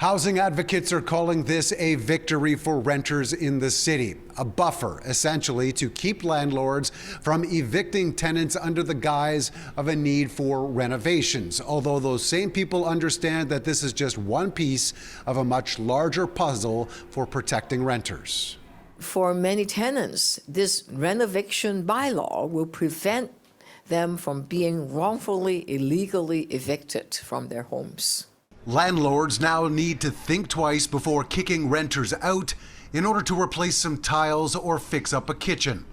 Housing advocates are calling this a victory for renters in the city, a buffer, essentially, to keep landlords from evicting tenants under the guise of a need for renovations. Although those same people understand that this is just one piece of a much larger puzzle for protecting renters. For many tenants, this renoviction bylaw will prevent them from being wrongfully, illegally evicted from their homes. Landlords now need to think twice before kicking renters out in order to replace some tiles or fix up a kitchen.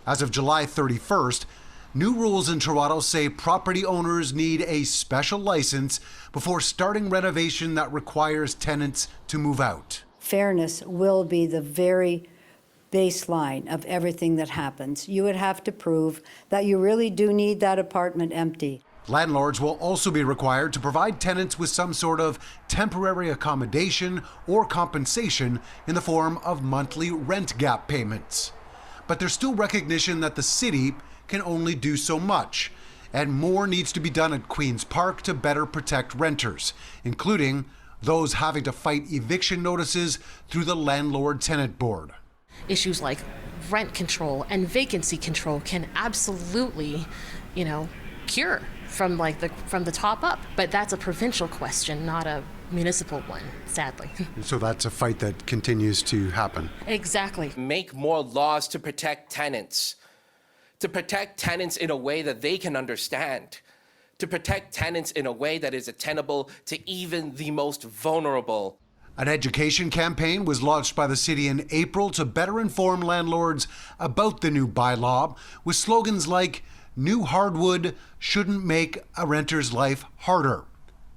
As of July 31st, new rules in Toronto say property owners need a special license before starting renovation that requires tenants to move out. Fairness will be the very baseline of everything that happens. You would have to prove that you really do need that apartment empty. Landlords will also be required to provide tenants with some sort of temporary accommodation or compensation in the form of monthly rent gap payments. But there's still recognition that the city can only do so much, and more needs to be done at Queen's Park to better protect renters, including those having to fight eviction notices through the Landlord-Tenant Board. Issues like rent control and vacancy control can absolutely, cure from the top up, but that's a provincial question, not a municipal one, sadly. So that's a fight that continues to happen. Exactly. Make more laws to protect tenants in a way that they can understand, to protect tenants in a way that is attainable to even the most vulnerable. An education campaign was launched by the city in April to better inform landlords about the new bylaw, with slogans like "New hardwood shouldn't make a renter's life harder,"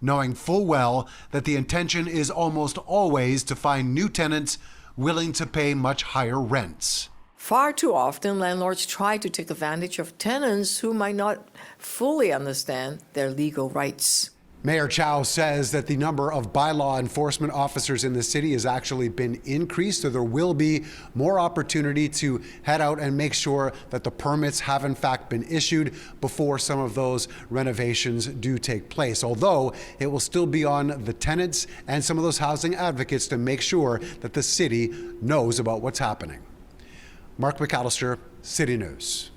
knowing full well that the intention is almost always to find new tenants willing to pay much higher rents. Far too often, landlords try to take advantage of tenants who might not fully understand their legal rights. Mayor Chow says that the number of bylaw enforcement officers in the city has actually been increased, so there will be more opportunity to head out and make sure that the permits have in fact been issued before some of those renovations do take place. Although it will still be on the tenants and some of those housing advocates to make sure that the city knows about what's happening. Mark McAllister, City News.